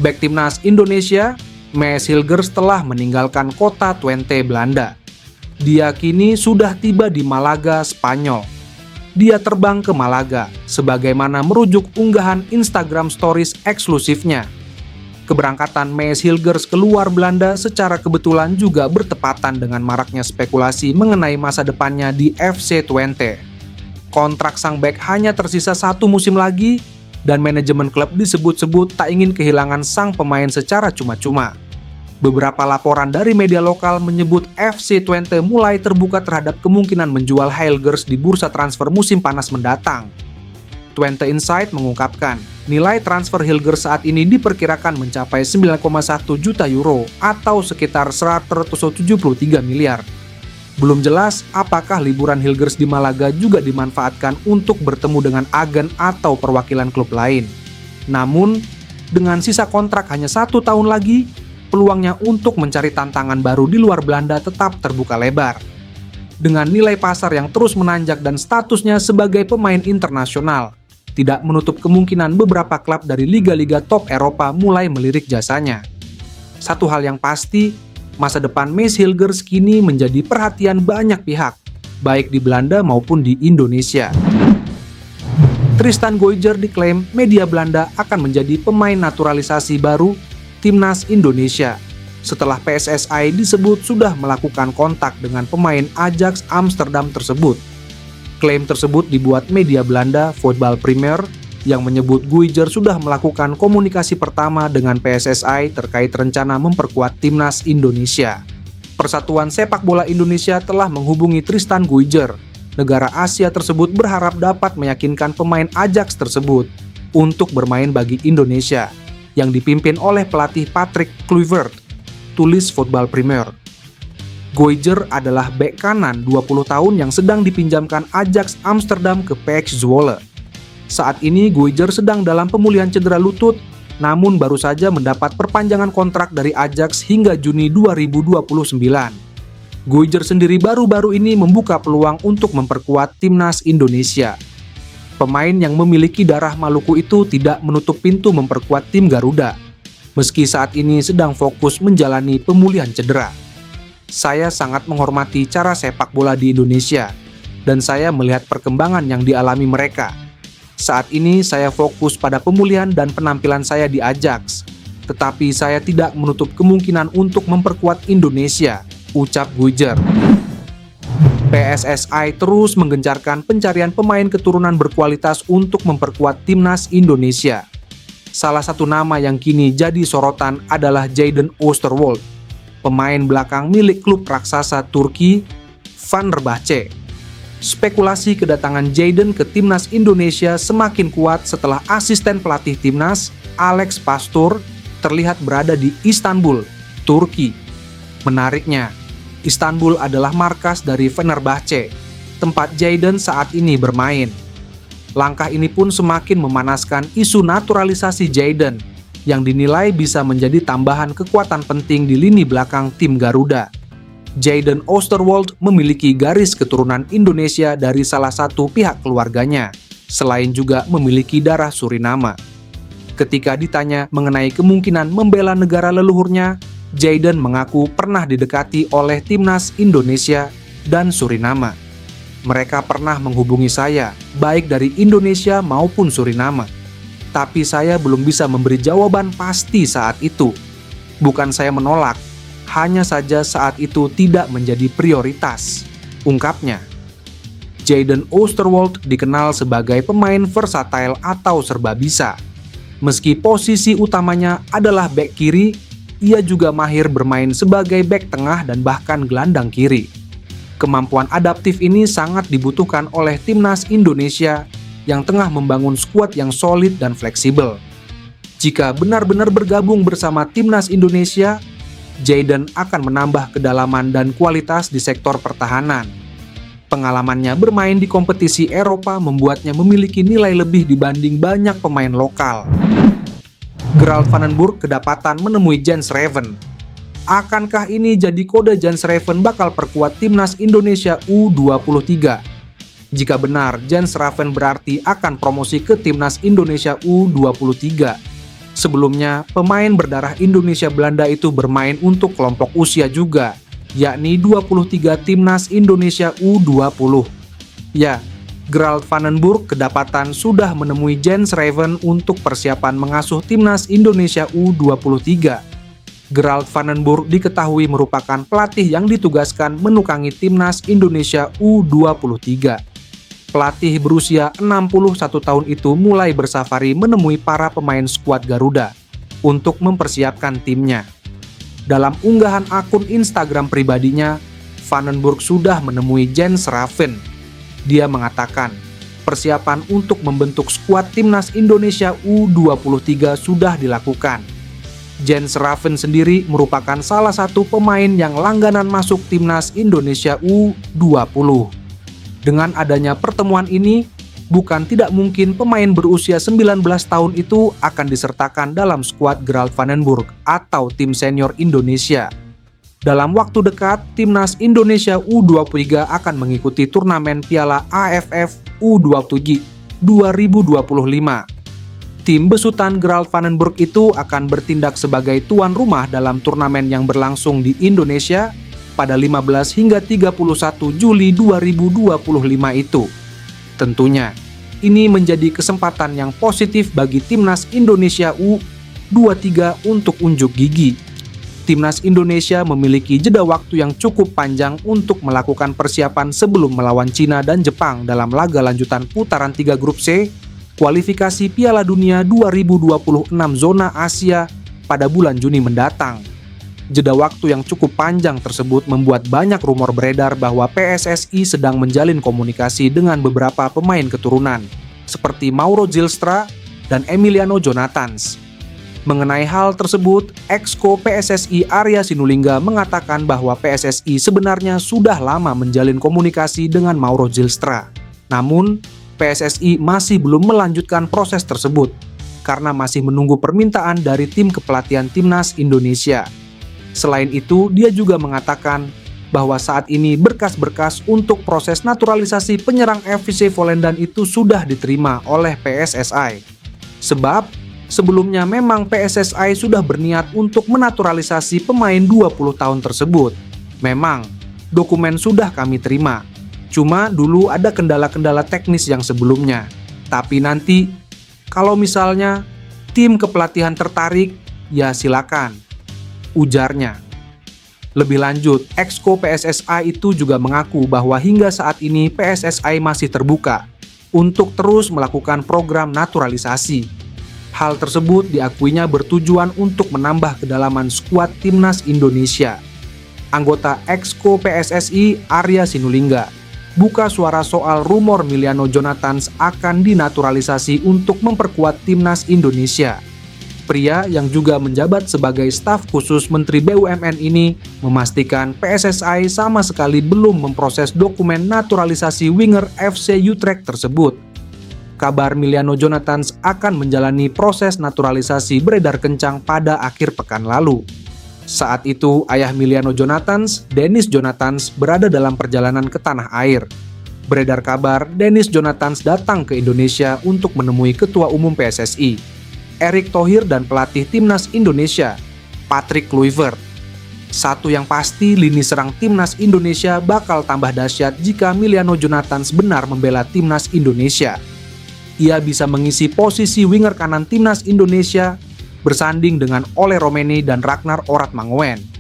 Bek timnas Indonesia, Mees Hilgers telah meninggalkan kota Twente, Belanda. Dia kini sudah tiba di Malaga, Spanyol. Dia terbang ke Malaga, sebagaimana merujuk unggahan Instagram Stories eksklusifnya. Keberangkatan Mees Hilgers keluar Belanda secara kebetulan juga bertepatan dengan maraknya spekulasi mengenai masa depannya di FC Twente. Kontrak sang bek hanya tersisa 1 musim lagi, dan manajemen klub disebut-sebut tak ingin kehilangan sang pemain secara cuma-cuma. Beberapa laporan dari media lokal menyebut FC Twente mulai terbuka terhadap kemungkinan menjual Hilgers di bursa transfer musim panas mendatang. Twente Insight mengungkapkan, nilai transfer Hilgers saat ini diperkirakan mencapai 9,1 juta euro atau sekitar 173 miliar. Belum jelas apakah liburan Hilgers di Malaga juga dimanfaatkan untuk bertemu dengan agen atau perwakilan klub lain. Namun, dengan sisa kontrak hanya 1 tahun lagi, peluangnya untuk mencari tantangan baru di luar Belanda tetap terbuka lebar. Dengan nilai pasar yang terus menanjak dan statusnya sebagai pemain internasional, tidak menutup kemungkinan beberapa klub dari liga-liga top Eropa mulai melirik jasanya. Satu hal yang pasti, masa depan Mees Hilgers kini menjadi perhatian banyak pihak, baik di Belanda maupun di Indonesia. Tristan Goijer diklaim media Belanda akan menjadi pemain naturalisasi baru Timnas Indonesia, setelah PSSI disebut sudah melakukan kontak dengan pemain Ajax Amsterdam tersebut. Klaim tersebut dibuat media Belanda Voetbal Premier yang menyebut Goijer sudah melakukan komunikasi pertama dengan PSSI terkait rencana memperkuat Timnas Indonesia. Persatuan Sepak Bola Indonesia telah menghubungi Tristan Goijer. Negara Asia tersebut berharap dapat meyakinkan pemain Ajax tersebut untuk bermain bagi Indonesia, yang dipimpin oleh pelatih Patrick Kluivert, tulis Voetbal Premier. Goijer adalah bek kanan 20 tahun yang sedang dipinjamkan Ajax Amsterdam ke PEC Zwolle. Saat ini Goijer sedang dalam pemulihan cedera lutut, namun baru saja mendapat perpanjangan kontrak dari Ajax hingga Juni 2029. Goijer sendiri baru-baru ini membuka peluang untuk memperkuat Timnas Indonesia. Pemain yang memiliki darah Maluku itu tidak menutup pintu memperkuat tim Garuda, meski saat ini sedang fokus menjalani pemulihan cedera. Saya sangat menghormati cara sepak bola di Indonesia, dan saya melihat perkembangan yang dialami mereka. Saat ini saya fokus pada pemulihan dan penampilan saya di Ajax, tetapi saya tidak menutup kemungkinan untuk memperkuat Indonesia, ucap Goijer. PSSI terus menggencarkan pencarian pemain keturunan berkualitas untuk memperkuat Timnas Indonesia. Salah satu nama yang kini jadi sorotan adalah Jayden Oosterwolde, pemain belakang milik klub raksasa Turki, Fenerbahce. Spekulasi kedatangan Jayden ke Timnas Indonesia semakin kuat setelah asisten pelatih Timnas, Alex Pastoor, terlihat berada di Istanbul, Turki. Menariknya, Istanbul adalah markas dari Fenerbahce, tempat Jayden saat ini bermain. Langkah ini pun semakin memanaskan isu naturalisasi Jayden, yang dinilai bisa menjadi tambahan kekuatan penting di lini belakang tim Garuda. Jayden Oosterwolde memiliki garis keturunan Indonesia dari salah satu pihak keluarganya, selain juga memiliki darah Suriname. Ketika ditanya mengenai kemungkinan membela negara leluhurnya, Jayden mengaku pernah didekati oleh Timnas Indonesia dan Suriname. Mereka pernah menghubungi saya, baik dari Indonesia maupun Suriname. Tapi saya belum bisa memberi jawaban pasti saat itu. Bukan saya menolak, hanya saja saat itu tidak menjadi prioritas, ungkapnya. Jayden Oosterwolde dikenal sebagai pemain versatile atau serba bisa. Meski posisi utamanya adalah bek kiri, ia juga mahir bermain sebagai bek tengah dan bahkan gelandang kiri. Kemampuan adaptif ini sangat dibutuhkan oleh Timnas Indonesia yang tengah membangun skuad yang solid dan fleksibel. Jika benar-benar bergabung bersama Timnas Indonesia, Jayden akan menambah kedalaman dan kualitas di sektor pertahanan. Pengalamannya bermain di kompetisi Eropa membuatnya memiliki nilai lebih dibanding banyak pemain lokal. Gerald van den Burg kedapatan menemui Jens Raven. Akankah ini jadi kode Jens Raven bakal perkuat Timnas Indonesia U23? Jika benar, Jens Raven berarti akan promosi ke Timnas Indonesia U23. Sebelumnya, pemain berdarah Indonesia Belanda itu bermain untuk kelompok usia juga, yakni 23 Timnas Indonesia U20. Ya, Gerald van den Burg kedapatan sudah menemui Jens Raven untuk persiapan mengasuh Timnas Indonesia U23. Gerald van den Burg diketahui merupakan pelatih yang ditugaskan menukangi Timnas Indonesia U23. Pelatih berusia 61 tahun itu mulai bersafari menemui para pemain skuad Garuda untuk mempersiapkan timnya. Dalam unggahan akun Instagram pribadinya, van den Burg sudah menemui Jens Raven. Dia mengatakan, persiapan untuk membentuk skuad Timnas Indonesia U23 sudah dilakukan. Jens Raven sendiri merupakan salah satu pemain yang langganan masuk Timnas Indonesia U20. Dengan adanya pertemuan ini, bukan tidak mungkin pemain berusia 19 tahun itu akan disertakan dalam skuad Gerald van den Burg atau tim senior Indonesia. Dalam waktu dekat, Timnas Indonesia U23 akan mengikuti turnamen Piala AFF U23 2025. Tim besutan Gerald van den Burg itu akan bertindak sebagai tuan rumah dalam turnamen yang berlangsung di Indonesia pada 15 hingga 31 Juli 2025 itu. Tentunya, ini menjadi kesempatan yang positif bagi Timnas Indonesia U23 untuk unjuk gigi. Timnas Indonesia memiliki jeda waktu yang cukup panjang untuk melakukan persiapan sebelum melawan Cina dan Jepang dalam laga lanjutan putaran 3 grup C, kualifikasi Piala Dunia 2026 zona Asia pada bulan Juni mendatang. Jeda waktu yang cukup panjang tersebut membuat banyak rumor beredar bahwa PSSI sedang menjalin komunikasi dengan beberapa pemain keturunan, seperti Mauro Zylstra dan Emiliano Jonathans. Mengenai hal tersebut, Exco PSSI Arya Sinulinga mengatakan bahwa PSSI sebenarnya sudah lama menjalin komunikasi dengan Mauro Zylstra. Namun, PSSI masih belum melanjutkan proses tersebut, karena masih menunggu permintaan dari tim kepelatihan Timnas Indonesia. Selain itu, dia juga mengatakan bahwa saat ini berkas-berkas untuk proses naturalisasi penyerang FVC Volendam itu sudah diterima oleh PSSI. Sebab, sebelumnya memang PSSI sudah berniat untuk menaturalisasi pemain 20 tahun tersebut. Memang, dokumen sudah kami terima. Cuma dulu ada kendala-kendala teknis yang sebelumnya. Tapi nanti, kalau misalnya tim kepelatihan tertarik, ya silakan, ujarnya. Lebih lanjut, Exco PSSI itu juga mengaku bahwa hingga saat ini PSSI masih terbuka untuk terus melakukan program naturalisasi. Hal tersebut diakuinya bertujuan untuk menambah kedalaman skuad Timnas Indonesia. Anggota Exco PSSI Arya Sinulinga buka suara soal rumor Emiliano Jonathans akan dinaturalisasi untuk memperkuat Timnas Indonesia. Pria yang juga menjabat sebagai staf khusus Menteri BUMN ini memastikan PSSI sama sekali belum memproses dokumen naturalisasi winger FC Utrecht tersebut. Kabar Emiliano Jonathans akan menjalani proses naturalisasi beredar kencang pada akhir pekan lalu. Saat itu, ayah Emiliano Jonathans, Dennis Jonathans, berada dalam perjalanan ke tanah air. Beredar kabar, Dennis Jonathans datang ke Indonesia untuk menemui Ketua Umum PSSI, Erick Thohir, dan pelatih Timnas Indonesia, Patrick Kluivert. Satu yang pasti, lini serang Timnas Indonesia bakal tambah dahsyat jika Emiliano Jonathans benar membela Timnas Indonesia. Ia bisa mengisi posisi winger kanan Timnas Indonesia bersanding dengan Ole Romeni dan Ragnar Oratmangoen.